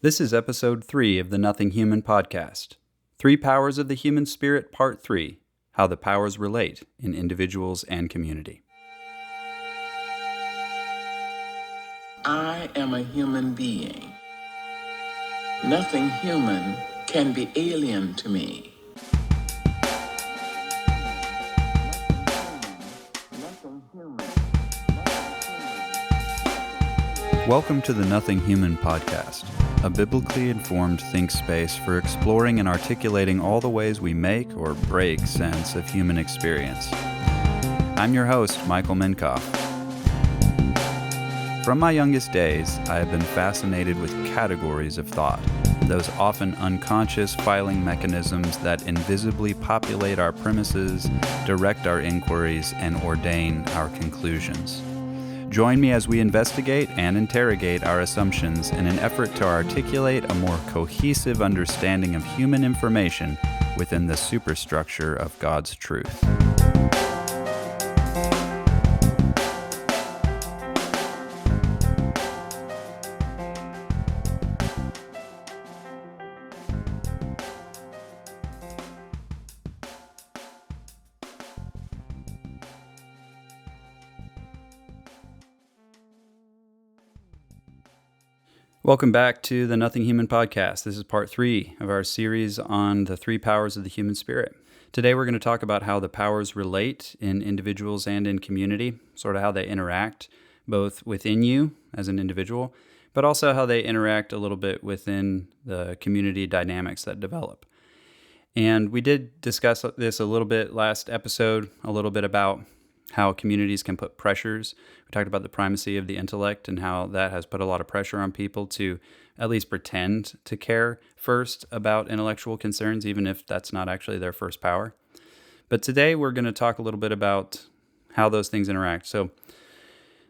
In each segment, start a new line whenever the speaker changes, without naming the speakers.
This is episode 3 of the Nothing Human podcast. 3 Powers of the Human Spirit, Part 3, How the Powers Relate in Individuals and Community.
I am a human being. Nothing human can be alien to me.
Welcome to the Nothing Human podcast, a biblically informed think space for exploring and articulating all the ways we make or break sense of human experience. I'm your host, Michael Minkoff. From my youngest days, I have been fascinated with categories of thought, those often unconscious filing mechanisms that invisibly populate our premises, direct our inquiries, and ordain our conclusions. Join me as we investigate and interrogate our assumptions in an effort to articulate a more cohesive understanding of human information within the superstructure of God's truth. Welcome back to the Nothing Human podcast. This is part 3 of our series on the 3 powers of the human spirit. Today we're going to talk about how the powers relate in individuals and in community, sort of how they interact both within you as an individual, but also how they interact a little bit within the community dynamics that develop. And we did discuss this a little bit last episode, a little bit about how communities can put pressures. We talked about the primacy of the intellect and how that has put a lot of pressure on people to at least pretend to care first about intellectual concerns, even if that's not actually their first power. But today we're going to talk a little bit about how those things interact. So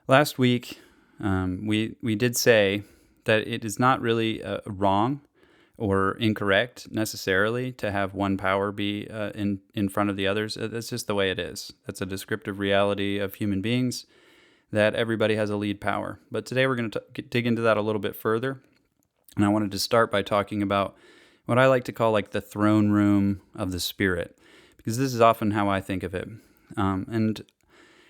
last week we did say that it is not really wrong or incorrect necessarily to have one power be in front of the others. That's just the way it is. That's a descriptive reality of human beings, that everybody has a lead power. But today we're going to dig into that a little bit further. And I wanted to start by talking about what I like to call like the throne room of the spirit, because this is often how I think of it. And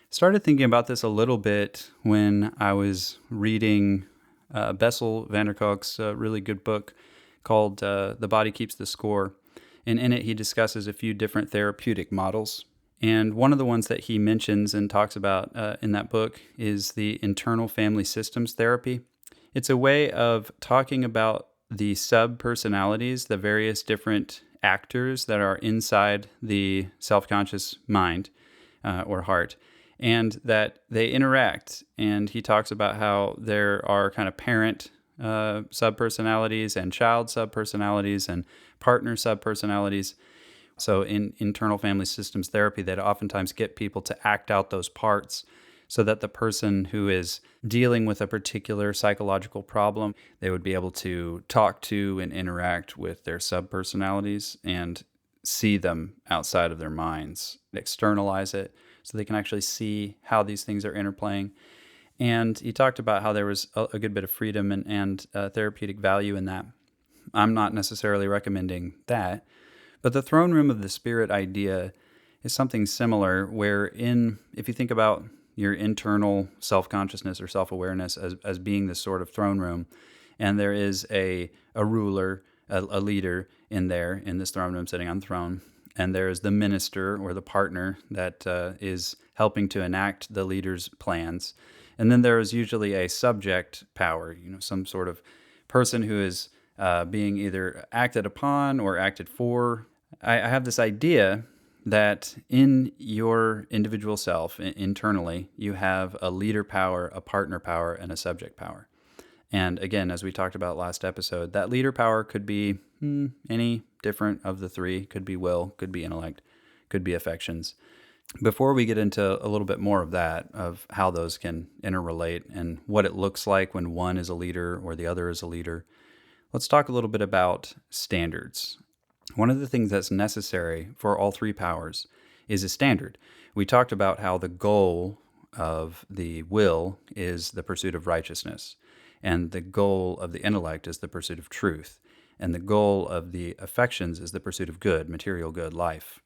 started thinking about this a little bit when I was reading Bessel van der Kolk's really good book called The Body Keeps the Score. And in it, he discusses a few different therapeutic models. And one of the ones that he mentions and talks about in that book is the internal family systems therapy. It's a way of talking about the sub-personalities, the various different actors that are inside the self-conscious mind or heart, and that they interact. And he talks about how there are kind of parent sub-personalities and child sub-personalities and partner sub-personalities. So in internal family systems therapy, they'd oftentimes get people to act out those parts so that the person who is dealing with a particular psychological problem, they would be able to talk to and interact with their sub-personalities and see them outside of their minds, externalize it so they can actually see how these things are interplaying. And he talked about how there was a good bit of freedom and therapeutic value in that. I'm not necessarily recommending that, but the throne room of the spirit idea is something similar wherein, if you think about your internal self-consciousness or self-awareness as being this sort of throne room, and there is a ruler, a leader in there, in this throne room sitting on the throne, and there is the minister or the partner that is helping to enact the leader's plans. And then there is usually a subject power, some sort of person who is being either acted upon or acted for. I have this idea that in your individual self, internally, you have a leader power, a partner power, and a subject power. And again, as we talked about last episode, that leader power could be any different of the 3. Could be will, could be intellect, could be affections. Before we get into a little bit more of that, of how those can interrelate and what it looks like when one is a leader or the other is a leader, let's talk a little bit about standards. One of the things that's necessary for all 3 powers is a standard. We talked about how the goal of the will is the pursuit of righteousness. And the goal of the intellect is the pursuit of truth. And the goal of the affections is the pursuit of good, material good, life.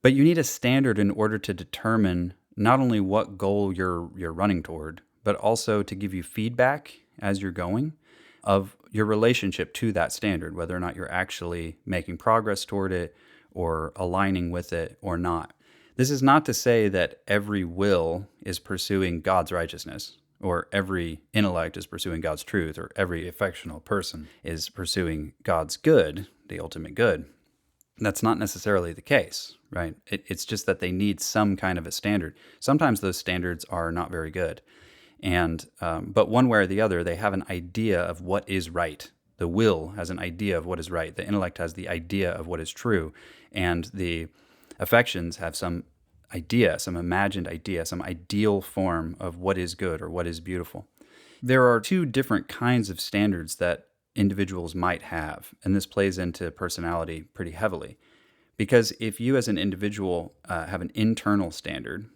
But you need a standard in order to determine not only what goal you're running toward, but also to give you feedback as you're going of your relationship to that standard, whether or not you're actually making progress toward it or aligning with it or not. This is not to say that every will is pursuing God's righteousness, or every intellect is pursuing God's truth, or every affectional person is pursuing God's good, the ultimate good. That's not necessarily the case, right? It's just that they need some kind of a standard. Sometimes those standards are not very good. But one way or the other, they have an idea of what is right. The will has an idea of what is right. The intellect has the idea of what is true. And the affections have some idea, some imagined idea, some ideal form of what is good or what is beautiful. There are two different kinds of standards that individuals might have, and this plays into personality pretty heavily. Because if you as an individual have an internal standard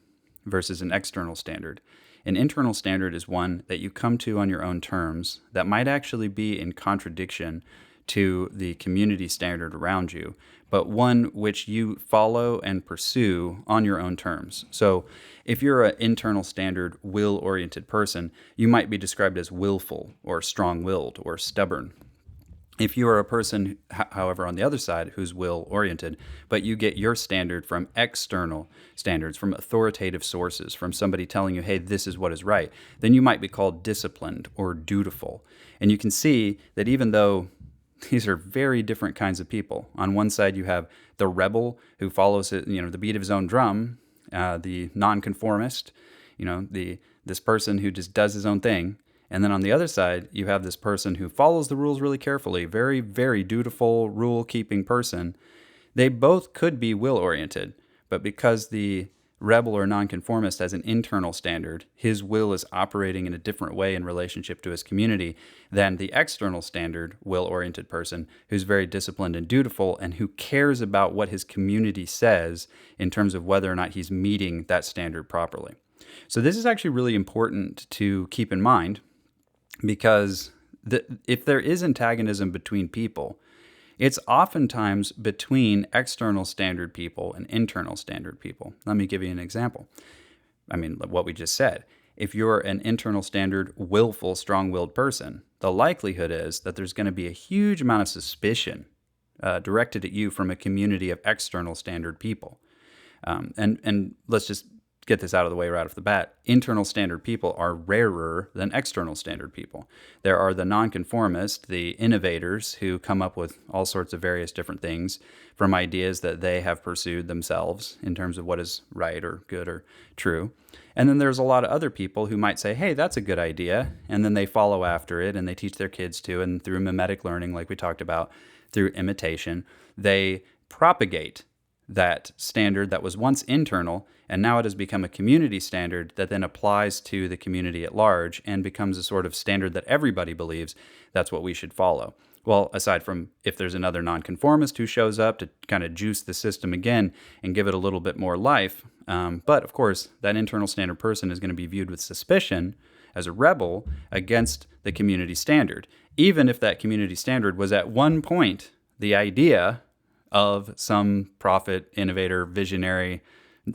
versus an external standard, an internal standard is one that you come to on your own terms that might actually be in contradiction to the community standard around you, but one which you follow and pursue on your own terms. So if you're an internal standard, will-oriented person, you might be described as willful or strong-willed or stubborn. If you are a person, however, on the other side, who's will-oriented, but you get your standard from external standards, from authoritative sources, from somebody telling you, hey, this is what is right, then you might be called disciplined or dutiful. And you can see that even though these are very different kinds of people. On one side, you have the rebel who follows it, the beat of his own drum, the nonconformist, this person who just does his own thing. And then on the other side, you have this person who follows the rules really carefully, very, very dutiful, rule-keeping person. They both could be will-oriented, but because the rebel or nonconformist has an internal standard, his will is operating in a different way in relationship to his community than the external standard, will-oriented person who's very disciplined and dutiful and who cares about what his community says in terms of whether or not he's meeting that standard properly. So this is actually really important to keep in mind because if there is antagonism between people, it's oftentimes between external standard people and internal standard people. Let me give you an example. What we just said. If you're an internal standard, willful, strong-willed person, the likelihood is that there's going to be a huge amount of suspicion directed at you from a community of external standard people. And let's just get this out of the way right off the bat. Internal standard people are rarer than external standard people. There are the nonconformists, the innovators who come up with all sorts of various different things from ideas that they have pursued themselves in terms of what is right or good or true. And then there's a lot of other people who might say, hey, that's a good idea. And then they follow after it and they teach their kids to. And through mimetic learning, like we talked about, through imitation, they propagate that standard that was once internal, and now it has become a community standard that then applies to the community at large and becomes a sort of standard that everybody believes that's what we should follow. Well, aside from if there's another nonconformist who shows up to kind of juice the system again and give it a little bit more life. But of course, that internal standard person is going to be viewed with suspicion as a rebel against the community standard, even if that community standard was at one point the idea of some prophet, innovator, visionary,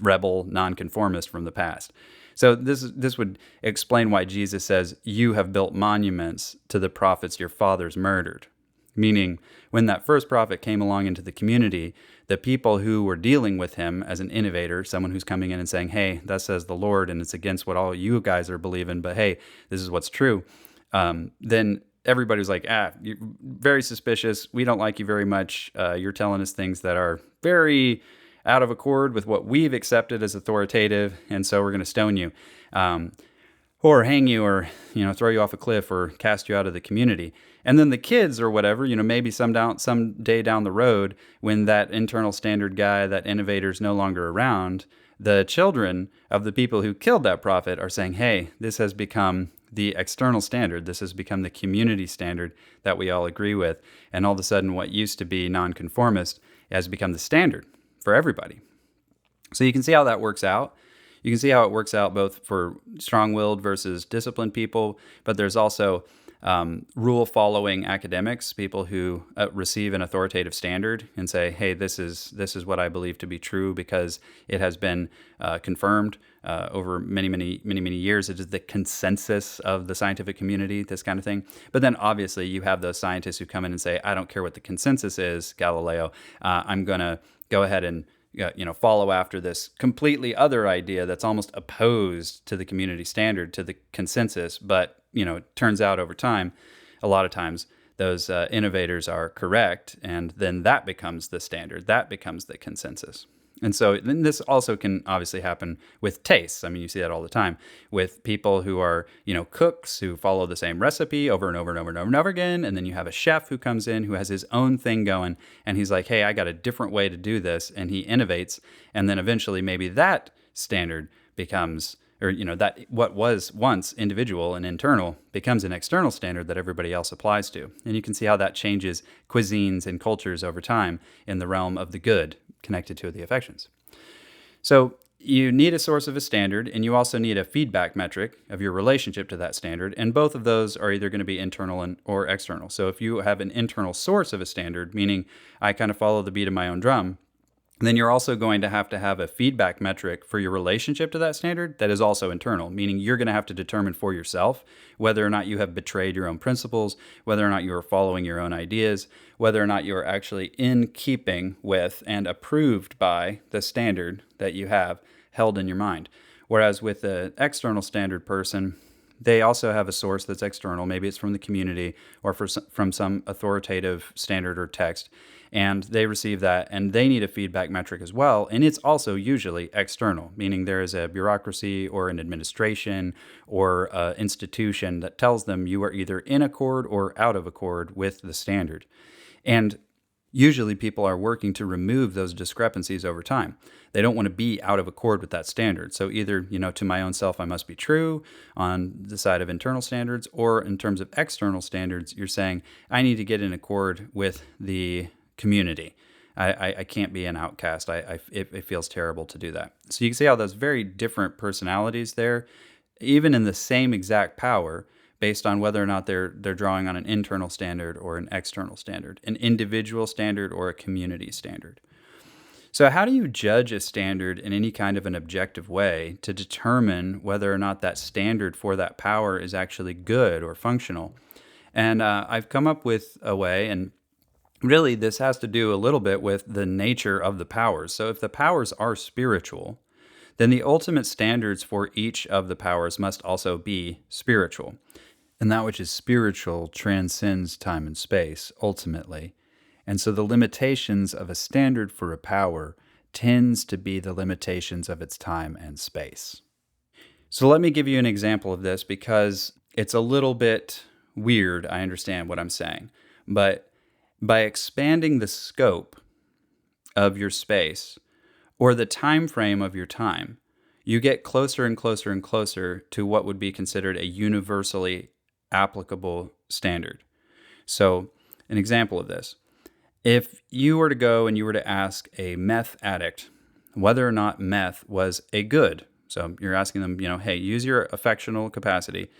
rebel, nonconformist from the past. So this would explain why Jesus says, you have built monuments to the prophets your fathers murdered. Meaning, when that first prophet came along into the community, the people who were dealing with him as an innovator, someone who's coming in and saying, hey, thus says the Lord, and it's against what all you guys are believing, but hey, this is what's true, then everybody was like, you're very suspicious. We don't like you very much. You're telling us things that are very out of accord with what we've accepted as authoritative, and so we're going to stone you, or hang you, or throw you off a cliff, or cast you out of the community. And then the kids or whatever, maybe some day down the road, when that internal standard guy, that innovator's no longer around, the children of the people who killed that prophet are saying, hey, this has become the external standard. This has become the community standard that we all agree with. And all of a sudden, what used to be nonconformist has become the standard for everybody. So you can see how that works out. you can see how it works out both for strong-willed versus disciplined people, but there's also rule-following academics, people who receive an authoritative standard and say, "Hey, this is what I believe to be true because it has been confirmed over many years. It is the consensus of the scientific community." This kind of thing. But then, obviously, you have those scientists who come in and say, "I don't care what the consensus is, Galileo. I'm going to go ahead and follow after this completely other idea that's almost opposed to the community standard, to the consensus." But it turns out over time, a lot of times, those innovators are correct, and then that becomes the standard. That becomes the consensus. And so then this also can obviously happen with tastes. I mean, you see that all the time with people who are, cooks who follow the same recipe over and over and over and over and over again. And then you have a chef who comes in who has his own thing going, and he's like, "Hey, I got a different way to do this." And he innovates. And then eventually maybe that standard becomes, or, that what was once individual and internal becomes an external standard that everybody else applies to. And you can see how that changes cuisines and cultures over time in the realm of the good connected to the affections. So you need a source of a standard, and you also need a feedback metric of your relationship to that standard. And both of those are either going to be internal or external. So if you have an internal source of a standard, meaning I kind of follow the beat of my own drum, then you're also going to have a feedback metric for your relationship to that standard that is also internal, meaning you're going to have to determine for yourself whether or not you have betrayed your own principles, whether or not you are following your own ideas, whether or not you are actually in keeping with and approved by the standard that you have held in your mind. Whereas with the external standard person, they also have a source that's external. Maybe it's from the community or from some authoritative standard or text. And they receive that, and they need a feedback metric as well. And it's also usually external, meaning there is a bureaucracy or an administration or an institution that tells them you are either in accord or out of accord with the standard. And usually people are working to remove those discrepancies over time. They don't want to be out of accord with that standard. So either, to my own self, I must be true on the side of internal standards, or in terms of external standards, you're saying, I need to get in accord with the community. I can't be an outcast. It feels terrible to do that. So you can see how those very different personalities there, even in the same exact power, based on whether or not they're drawing on an internal standard or an external standard, an individual standard or a community standard. So how do you judge a standard in any kind of an objective way to determine whether or not that standard for that power is actually good or functional? And I've come up with a way, and really this has to do a little bit with the nature of the powers. So if the powers are spiritual, then the ultimate standards for each of the powers must also be spiritual. And that which is spiritual transcends time and space, ultimately. And so the limitations of a standard for a power tends to be the limitations of its time and space. So let me give you an example of this, because it's a little bit weird, I understand what I'm saying. But by expanding the scope of your space, or the time frame of your time, you get closer and closer and closer to what would be considered a universally applicable standard. So, an example of this. If you were to go and you were to ask a meth addict whether or not meth was a good, so you're asking them, hey, use your affectional capacity,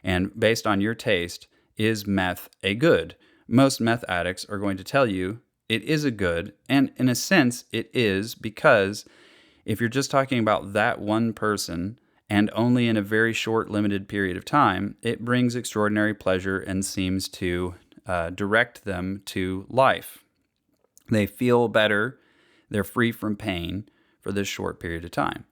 and based on your taste, is meth a good? Most meth addicts are going to tell you it is a good, and in a sense, it is, because if you're just talking about that one person and only in a very short, limited period of time, it brings extraordinary pleasure and seems to direct them to life. They feel better, they're free from pain for this short period of time.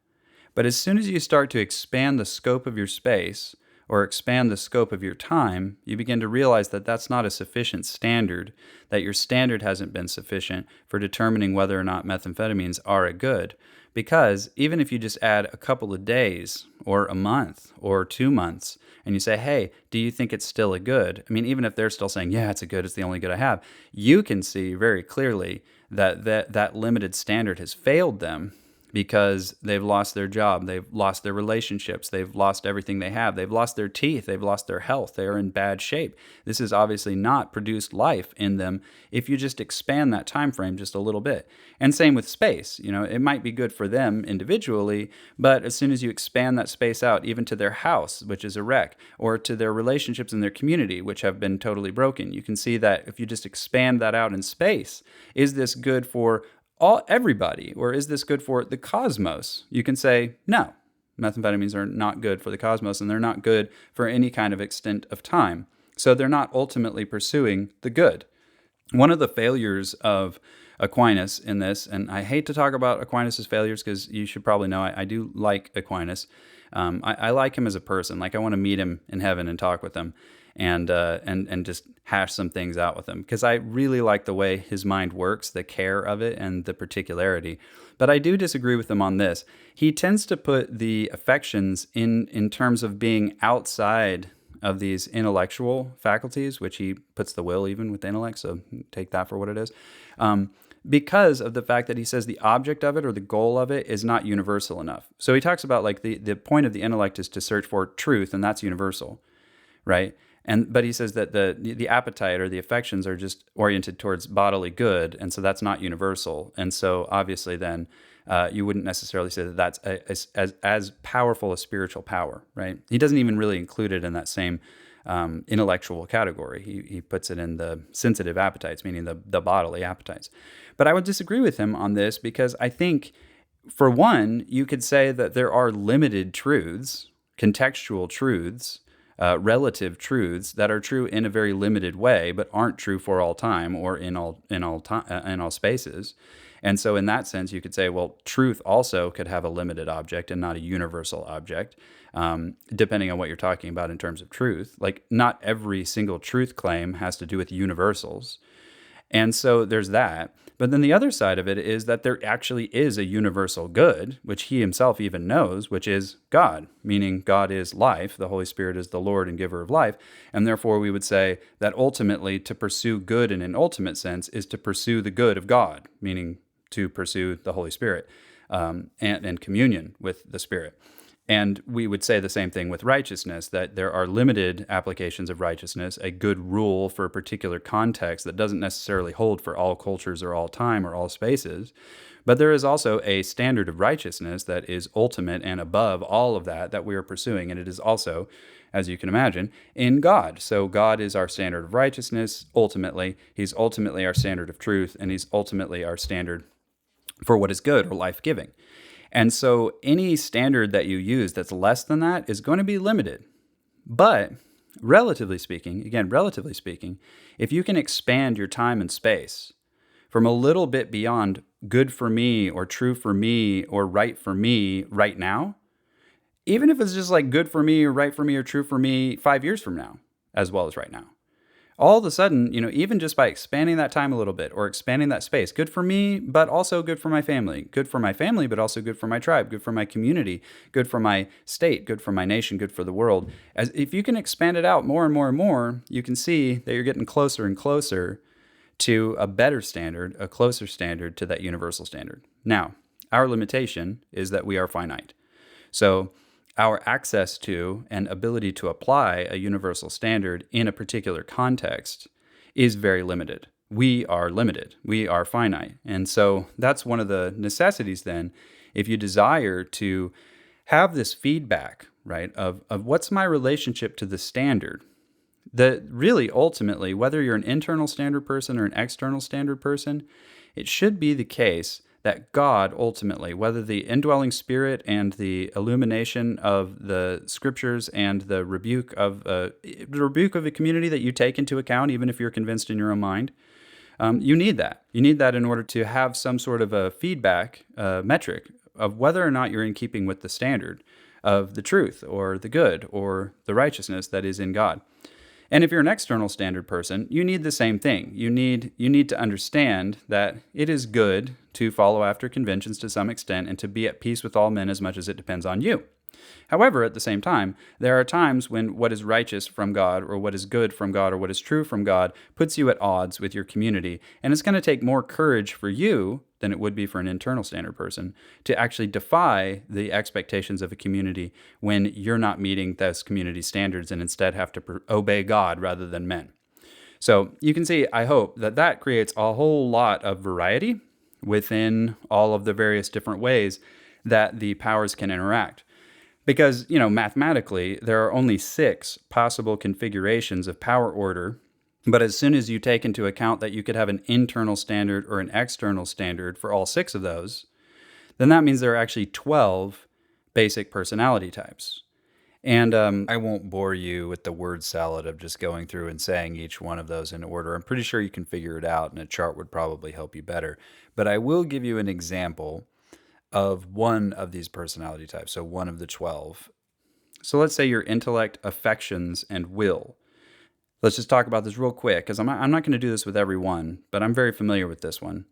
But as soon as you start to expand the scope of your space, or expand the scope of your time, you begin to realize that that's not a sufficient standard, that your standard hasn't been sufficient for determining whether or not methamphetamines are a good. Because even if you just add a couple of days, or a month, or 2 months, and you say, hey, do you think it's still a good? I mean, even if they're still saying, yeah, it's a good, it's the only good I have, you can see very clearly that limited standard has failed them, because they've lost their job, they've lost their relationships, they've lost everything they have, they've lost their teeth, they've lost their health, they are in bad shape. This has obviously not produced life in them if you just expand that time frame just a little bit. And same with space. It might be good for them individually, but as soon as you expand that space out, even to their house, which is a wreck, or to their relationships in their community, which have been totally broken, you can see that if you just expand that out in space, is this good for everybody, or is this good for the cosmos? You can say, no, methamphetamines are not good for the cosmos, and they're not good for any kind of extent of time. So they're not ultimately pursuing the good. One of the failures of Aquinas in this, and I hate to talk about Aquinas' failures because you should probably know I do like Aquinas. I like him as a person. Like, I want to meet him in heaven and talk with him and just hash some things out with him, because I really like the way his mind works, the care of it, and the particularity. But I do disagree with him on this. He tends to put the affections in terms of being outside of these intellectual faculties, which he puts the will even with the intellect, so take that for what it is. Because of the fact that he says the object of it, or the goal of it, is not universal enough. So he talks about, like, the point of the intellect is to search for truth, and that's universal, right? But he says that the appetite or the affections are just oriented towards bodily good, and so that's not universal. And so obviously then you wouldn't necessarily say that that's as powerful a spiritual power, right? He doesn't even really include it in that same intellectual category. He puts it in the sensitive appetites, meaning the bodily appetites. But I would disagree with him on this, because I think, for one, you could say that there are limited truths, contextual truths, relative truths that are true in a very limited way, but aren't true for all time or in all spaces. And so in that sense, you could say, well, truth also could have a limited object and not a universal object, depending on what you're talking about in terms of truth. Like, not every single truth claim has to do with universals. And so there's that. But then the other side of it is that there actually is a universal good, which he himself even knows, which is God, meaning God is life. The Holy Spirit is the Lord and giver of life. And therefore we would say that ultimately to pursue good in an ultimate sense is to pursue the good of God, meaning to pursue the Holy Spirit and communion with the Spirit. And we would say the same thing with righteousness, that there are limited applications of righteousness, a good rule for a particular context that doesn't necessarily hold for all cultures or all time or all spaces. But there is also a standard of righteousness that is ultimate and above all of that we are pursuing. And it is also, as you can imagine, in God. So God is our standard of righteousness, ultimately. He's ultimately our standard of truth, and he's ultimately our standard for what is good or life-giving. And so any standard that you use that's less than that is going to be limited. But relatively speaking, if you can expand your time and space from a little bit beyond good for me or true for me or right for me right now, even if it's just like good for me or right for me or true for me 5 years from now, as well as right now, all of a sudden, even just by expanding that time a little bit or expanding that space, good for me, but also good for my family, but also good for my tribe, good for my community, good for my state, good for my nation, good for the world. As if you can expand it out more and more and more, you can see that you're getting closer and closer to a better standard, a closer standard to that universal standard. Now, our limitation is that we are finite. So our access to and ability to apply a universal standard in a particular context is very limited. We are limited. We are finite. And so that's one of the necessities then, if you desire to have this feedback, right, of what's my relationship to the standard, that really ultimately, whether you're an internal standard person or an external standard person, it should be the case that God ultimately, whether the indwelling spirit and the illumination of the scriptures and the rebuke of a community that you take into account, even if you're convinced in your own mind, you need that. You need that in order to have some sort of a feedback metric of whether or not you're in keeping with the standard of the truth or the good or the righteousness that is in God. And if you're an external standard person, you need the same thing. You need to understand that it is good to follow after conventions to some extent and to be at peace with all men as much as it depends on you. However, at the same time, there are times when what is righteous from God or what is good from God or what is true from God puts you at odds with your community. And it's going to take more courage for you than it would be for an internal standard person to actually defy the expectations of a community when you're not meeting those community standards and instead have to obey God rather than men. So you can see, I hope, that that creates a whole lot of variety within all of the various different ways that the powers can interact. Because, mathematically, there are only 6 possible configurations of power order. But as soon as you take into account that you could have an internal standard or an external standard for all 6 of those, then that means there are actually 12 basic personality types. And I won't bore you with the word salad of just going through and saying each one of those in order. I'm pretty sure you can figure it out, and a chart would probably help you better. But I will give you an example of one of these personality types, so one of the 12. So let's say your intellect, affections, and will. Let's just talk about this real quick, because I'm not going to do this with every one, but I'm very familiar with this one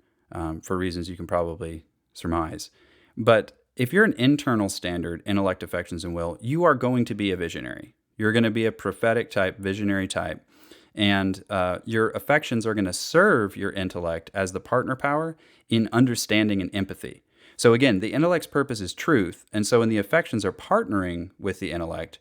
for reasons you can probably surmise. But if you're an internal standard, intellect, affections, and will, you are going to be a visionary. You're going to be a prophetic type, visionary type, and your affections are going to serve your intellect as the partner power in understanding and empathy. So again, the intellect's purpose is truth, and so when the affections are partnering with the intellect,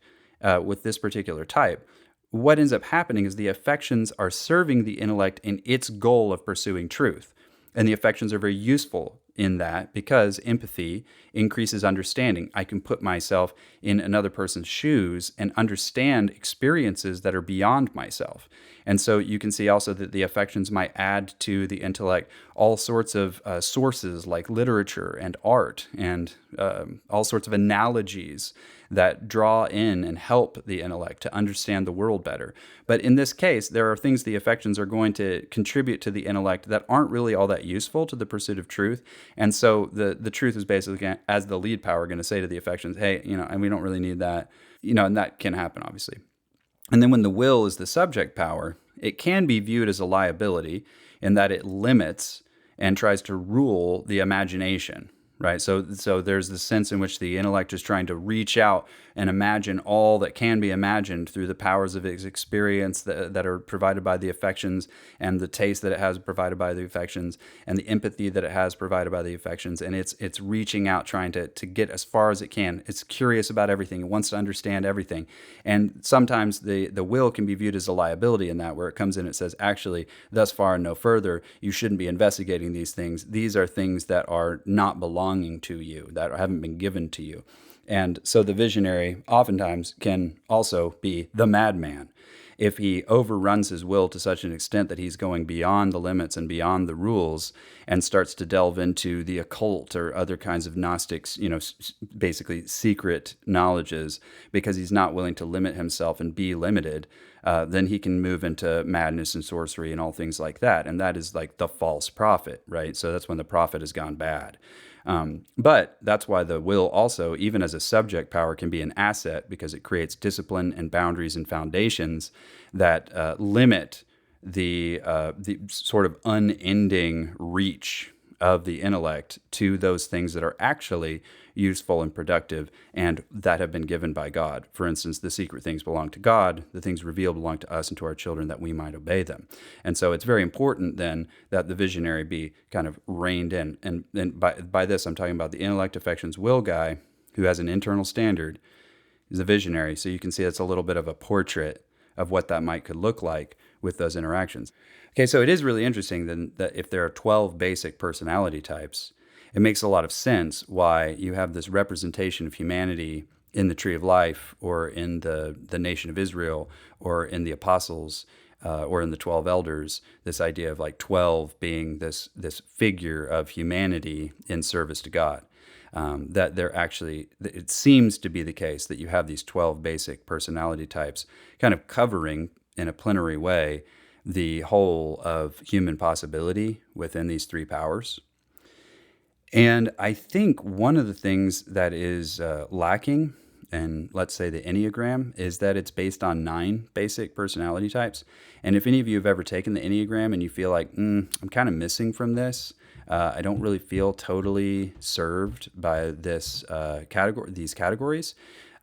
with this particular type, what ends up happening is the affections are serving the intellect in its goal of pursuing truth. And the affections are very useful in that because empathy increases understanding. I can put myself in another person's shoes and understand experiences that are beyond myself. And so you can see also that the affections might add to the intellect all sorts of sources like literature and art and all sorts of analogies that draw in and help the intellect to understand the world better. But in this case, there are things the affections are going to contribute to the intellect that aren't really all that useful to the pursuit of truth. And so the truth is basically, as the lead power, going to say to the affections, hey, and we don't really need that, and that can happen, obviously. And then when the will is the subject power, it can be viewed as a liability in that it limits and tries to rule the imagination. Right, so there's the sense in which the intellect is trying to reach out and imagine all that can be imagined through the powers of its experience that are provided by the affections, and the taste that it has provided by the affections, and the empathy that it has provided by the affections. And it's reaching out, trying to get as far as it can. It's curious about everything. It wants to understand everything. And sometimes the will can be viewed as a liability in that, where it comes in and says, actually, thus far and no further, you shouldn't be investigating these things. These are things that are not belonging to you, that haven't been given to you. And so the visionary oftentimes can also be the madman if he overruns his will to such an extent that he's going beyond the limits and beyond the rules and starts to delve into the occult or other kinds of Gnostics, basically secret knowledges, because he's not willing to limit himself and be limited. Then he can move into madness and sorcery and all things like that. And that is like the false prophet, right? So that's when the prophet has gone bad. But that's why the will also, even as a subject power, can be an asset, because it creates discipline and boundaries and foundations that limit the sort of unending reach of the intellect to those things that are actually useful and productive and that have been given by God. For instance, the secret things belong to God, the things revealed belong to us and to our children, that we might obey them. And so it's very important then that the visionary be kind of reined in. And by this, I'm talking about the intellect, affections, will guy who has an internal standard is a visionary. So you can see it's a little bit of a portrait of what that could look like with those interactions. Okay, so it is really interesting then that if there are 12 basic personality types, it makes a lot of sense why you have this representation of humanity in the Tree of Life, or in the nation of Israel, or in the apostles, or in the 12 elders, this idea of like 12 being this figure of humanity in service to God. That they're actually, it seems to be the case that you have these 12 basic personality types kind of covering in a plenary way the whole of human possibility within these 3 powers. And I think one of the things that is lacking in, let's say, the Enneagram is that it's based on 9 basic personality types. And if any of you have ever taken the Enneagram and you feel like, I'm kind of missing from this, I don't really feel totally served by this these categories,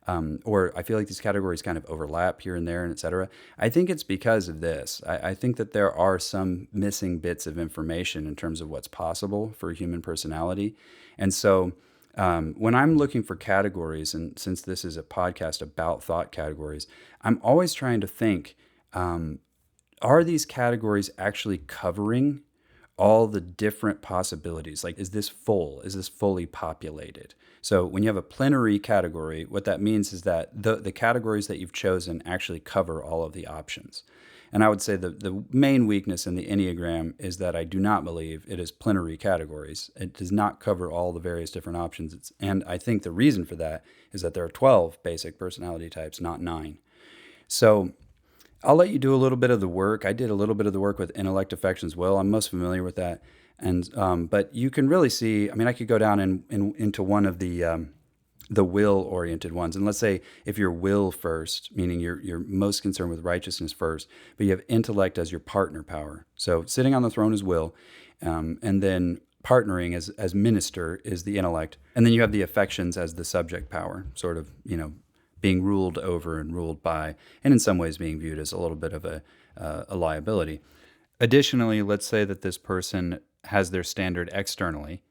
or I feel like these categories kind of overlap here and there, and et cetera. I think it's because of this. I think that there are some missing bits of information in terms of what's possible for human personality. And so when I'm looking for categories, and since this is a podcast about thought categories, I'm always trying to think, are these categories actually covering all the different possibilities? Like, is this full? Is this fully populated? So when you have a plenary category, what that means is that the categories that you've chosen actually cover all of the options. And I would say the main weakness in the Enneagram is that I do not believe it is plenary categories. It does not cover all the various different options. And I think the reason for that is that there are 12 basic personality types, not 9. So I'll let you do a little bit of the work. I did a little bit of the work with intellect, affections, will. I'm most familiar with that. And but you can really see, I mean, I could go down into one of the will-oriented ones. And let's say if you're will first, meaning you're most concerned with righteousness first, but you have intellect as your partner power. So sitting on the throne is will, and then partnering as minister is the intellect. And then you have the affections as the subject power, sort of, being ruled over and ruled by, and in some ways being viewed as a little bit of a liability. Additionally, let's say that this person has their standard externally,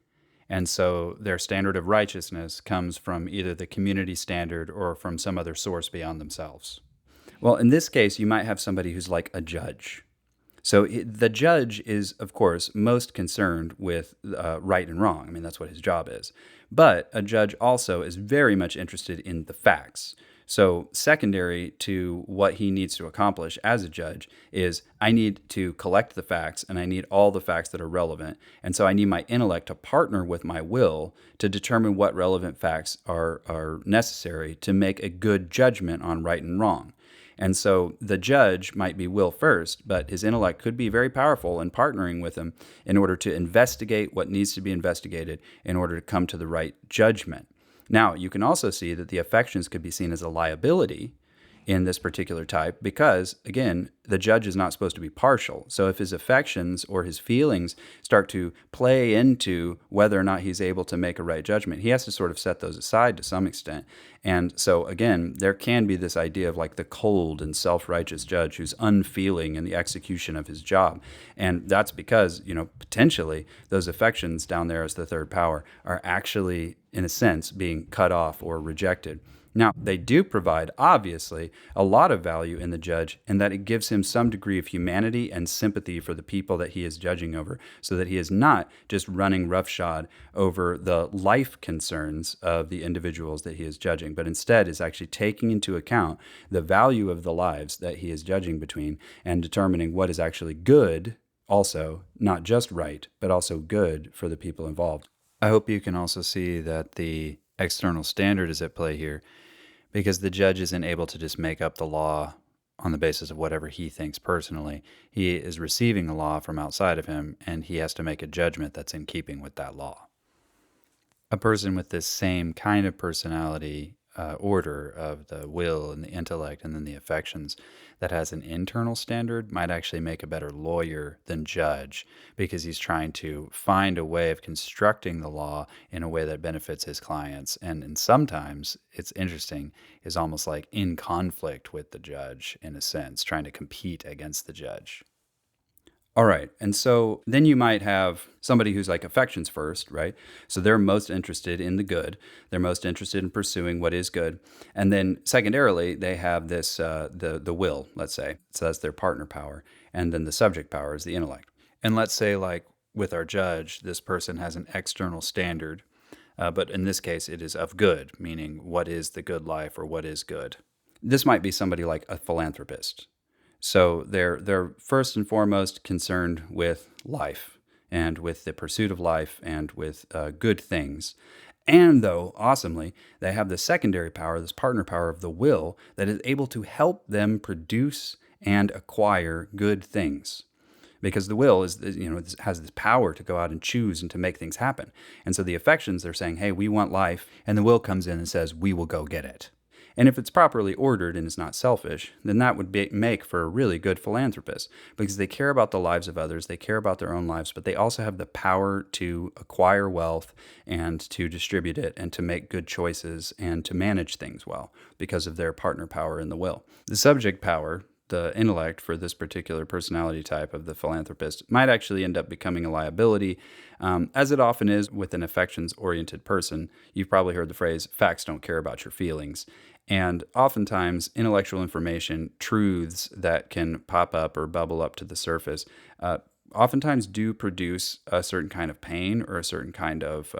and so their standard of righteousness comes from either the community standard or from some other source beyond themselves. Well, in this case, you might have somebody who's like a judge. So the judge is, of course, most concerned with right and wrong. I mean, that's what his job is. But a judge also is very much interested in the facts. So secondary to what he needs to accomplish as a judge is I need to collect the facts, and I need all the facts that are relevant. And so I need my intellect to partner with my will to determine what relevant facts are necessary to make a good judgment on right and wrong. And so the judge might be will first, but his intellect could be very powerful in partnering with him in order to investigate what needs to be investigated in order to come to the right judgment. Now, you can also see that the affections could be seen as a liability in this particular type because, again, the judge is not supposed to be partial. So if his affections or his feelings start to play into whether or not he's able to make a right judgment, he has to sort of set those aside to some extent. And so, again, there can be this idea of like the cold and self-righteous judge who's unfeeling in the execution of his job. And that's because, potentially those affections down there as the third power are actually, in a sense, being cut off or rejected. Now, they do provide, obviously, a lot of value in the judge in that it gives him some degree of humanity and sympathy for the people that he is judging over, so that he is not just running roughshod over the life concerns of the individuals that he is judging, but instead is actually taking into account the value of the lives that he is judging between and determining what is actually good, also, not just right, but also good for the people involved. I hope you can also see that the external standard is at play here, because the judge isn't able to just make up the law on the basis of whatever he thinks personally. He is receiving a law from outside of him, and he has to make a judgment that's in keeping with that law. A person with this same kind of personality order of the will and the intellect and then the affections that has an internal standard might actually make a better lawyer than judge, because he's trying to find a way of constructing the law in a way that benefits his clients. And sometimes, it's interesting, is almost like in conflict with the judge in a sense, trying to compete against the judge. All right. And so then you might have somebody who's like affections first, right? So they're most interested in the good. They're most interested in pursuing what is good. And then secondarily, they have this, the will, let's say. So that's their partner power. And then the subject power is the intellect. And let's say like with our judge, this person has an external standard, but in this case, it is of good, meaning what is the good life or what is good. This might be somebody like a philanthropist. So they're first and foremost concerned with life and with the pursuit of life and with good things. And though, awesomely, they have the secondary power, this partner power of the will, that is able to help them produce and acquire good things. Because the will has this power to go out and choose and to make things happen. And so the affections, they're saying, hey, we want life. And the will comes in and says, we will go get it. And if it's properly ordered and is not selfish, then that would make for a really good philanthropist, because they care about the lives of others, they care about their own lives, but they also have the power to acquire wealth and to distribute it and to make good choices and to manage things well because of their partner power in the will. The subject power, the intellect for this particular personality type of the philanthropist, might actually end up becoming a liability, as it often is with an affections-oriented person. You've probably heard the phrase, facts don't care about your feelings. And oftentimes, intellectual information, truths that can pop up or bubble up to the surface, oftentimes do produce a certain kind of pain or a certain kind of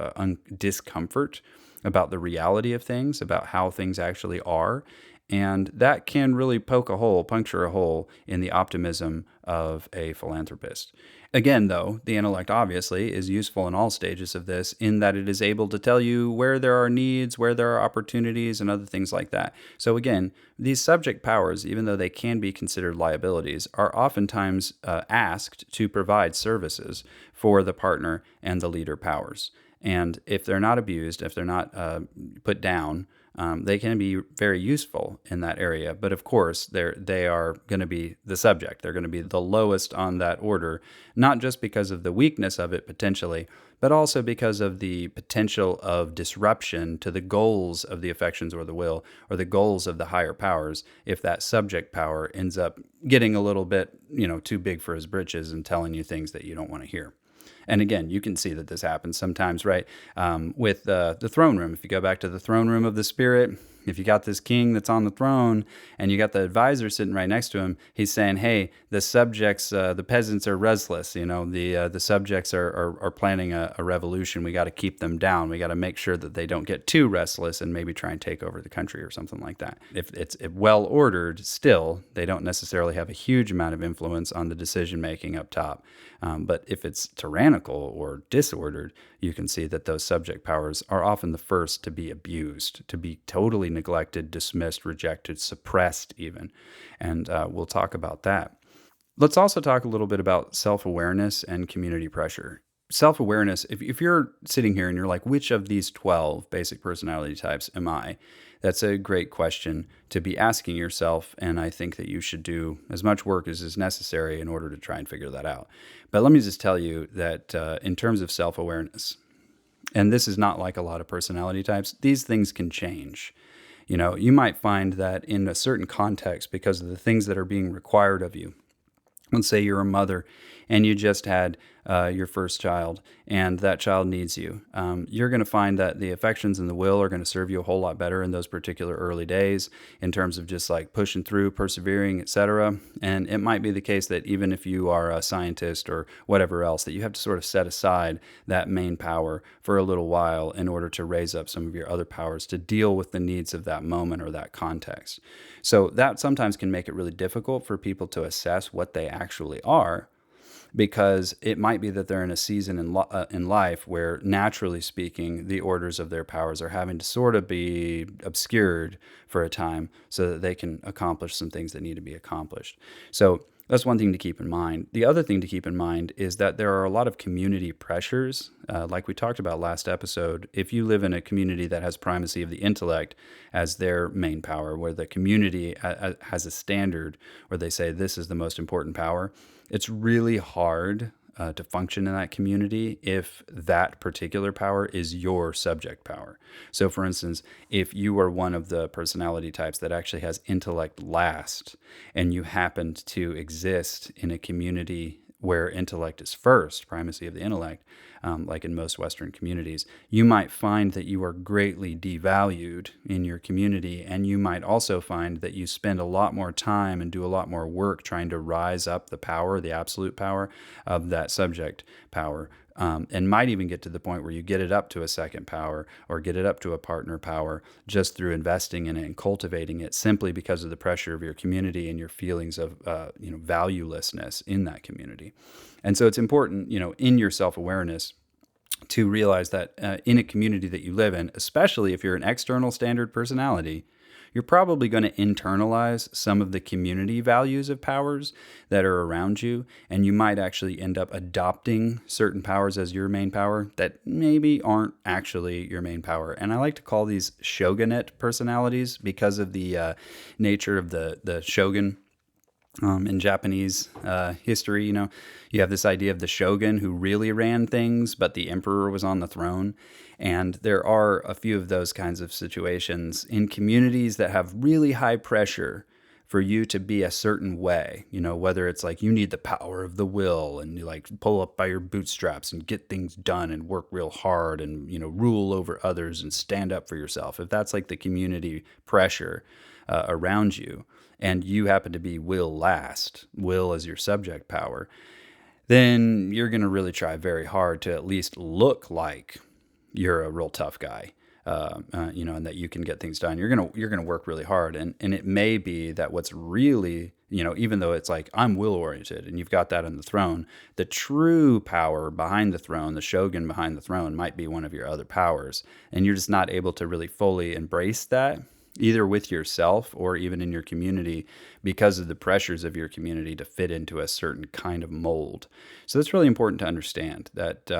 discomfort about the reality of things, about how things actually are. And that can really puncture a hole in the optimism of a philanthropist. Again, though, the intellect obviously is useful in all stages of this, in that it is able to tell you where there are needs, where there are opportunities, and other things like that. So again, these subject powers, even though they can be considered liabilities, are oftentimes asked to provide services for the partner and the leader powers. And if they're not abused, if they're not put down, they can be very useful in that area. But of course, they are going to be the subject. They're going to be the lowest on that order, not just because of the weakness of it potentially, but also because of the potential of disruption to the goals of the affections or the will, or the goals of the higher powers, if that subject power ends up getting a little bit, too big for his britches and telling you things that you don't want to hear. And again, you can see that this happens sometimes, right? With the throne room. If you go back to the throne room of the spirit, if you got this king that's on the throne and you got the advisor sitting right next to him, he's saying, hey, the subjects, the peasants are restless. The subjects are planning a revolution. We got to keep them down. We got to make sure that they don't get too restless and maybe try and take over the country or something like that. If it's well ordered, still, they don't necessarily have a huge amount of influence on the decision making up top. But if it's tyrannical or disordered, you can see that those subject powers are often the first to be abused, to be totally neglected, dismissed, rejected, suppressed even. And we'll talk about that. Let's also talk a little bit about self-awareness and community pressure. Self-awareness, if you're sitting here and you're like, which of these 12 basic personality types am I? That's a great question to be asking yourself, and I think that you should do as much work as is necessary in order to try and figure that out. But let me just tell you that in terms of self-awareness, and this is not like a lot of personality types, these things can change. You might find that in a certain context, because of the things that are being required of you, let's say you're a mother and you just had your first child and that child needs you. You're going to find that the affections and the will are going to serve you a whole lot better in those particular early days in terms of just like pushing through, persevering, etc. And it might be the case that even if you are a scientist or whatever else, that you have to sort of set aside that main power for a little while in order to raise up some of your other powers to deal with the needs of that moment or that context. So that sometimes can make it really difficult for people to assess what they actually are, because it might be that they're in a season in life where, naturally speaking, the orders of their powers are having to sort of be obscured for a time so that they can accomplish some things that need to be accomplished. So that's one thing to keep in mind. The other thing to keep in mind is that there are a lot of community pressures. Like we talked about last episode, if you live in a community that has primacy of the intellect as their main power, where the community has a standard where they say this is the most important power, it's really hard to function in that community if that particular power is your subject power. So for instance, if you are one of the personality types that actually has intellect last, and you happened to exist in a community where intellect is first, primacy of the intellect, like in most Western communities, you might find that you are greatly devalued in your community, and you might also find that you spend a lot more time and do a lot more work trying to rise up the power, the absolute power of that subject power, and might even get to the point where you get it up to a second power or get it up to a partner power just through investing in it and cultivating it, simply because of the pressure of your community and your feelings of valuelessness in that community. And so it's important, in your self-awareness, to realize that in a community that you live in, especially if you're an external standard personality, you're probably going to internalize some of the community values of powers that are around you, and you might actually end up adopting certain powers as your main power that maybe aren't actually your main power. And I like to call these shogunate personalities because of the nature of the shogun. In Japanese history, you have this idea of the shogun who really ran things, but the emperor was on the throne. And there are a few of those kinds of situations in communities that have really high pressure for you to be a certain way, whether it's like you need the power of the will and you like pull up by your bootstraps and get things done and work real hard and, rule over others and stand up for yourself. If that's like the community pressure around you, and you happen to be will last, will as your subject power, then you're going to really try very hard to at least look like you're a real tough guy, and that you can get things done. You're gonna work really hard, and it may be that what's really, even though it's like I'm will oriented and you've got that on the throne, the true power behind the throne, the shogun behind the throne, might be one of your other powers, and you're just not able to really fully embrace that, either with yourself or even in your community, because of the pressures of your community to fit into a certain kind of mold. So that's really important to understand that,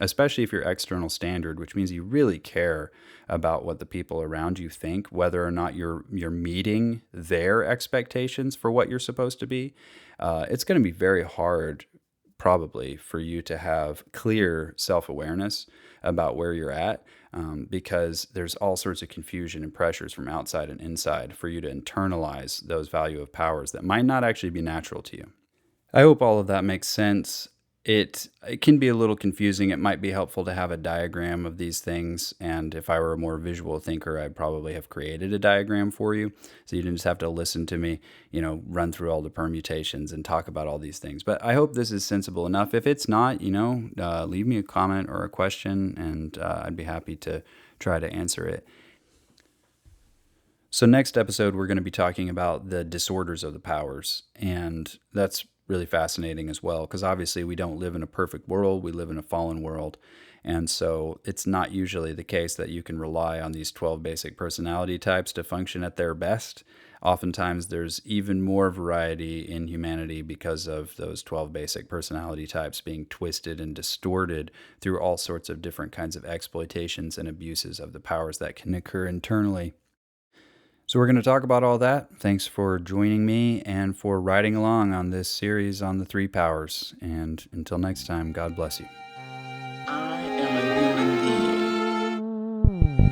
especially if you're external standard, which means you really care about what the people around you think, whether or not you're meeting their expectations for what you're supposed to be. It's going to be very hard, probably, for you to have clear self-awareness about where you're at, because there's all sorts of confusion and pressures from outside and inside for you to internalize those value of powers that might not actually be natural to you. I hope all of that makes sense. It can be a little confusing. It might be helpful to have a diagram of these things. And if I were a more visual thinker, I'd probably have created a diagram for you. So you didn't just have to listen to me, run through all the permutations and talk about all these things. But I hope this is sensible enough. If it's not, leave me a comment or a question, and I'd be happy to try to answer it. So next episode, we're going to be talking about the disorders of the powers. And that's really fascinating as well, because obviously we don't live in a perfect world. We live in a fallen world. And so it's not usually the case that you can rely on these 12 basic personality types to function at their best. Oftentimes there's even more variety in humanity because of those 12 basic personality types being twisted and distorted through all sorts of different kinds of exploitations and abuses of the powers that can occur internally. So we're going to talk about all that. Thanks for joining me and for riding along on this series on the three powers. And until next time, God bless you.
I am a human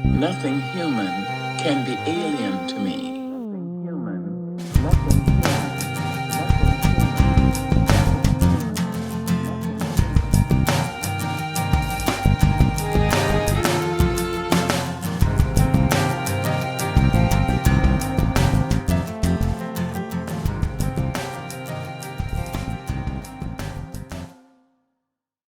being. Nothing human can be alien to me.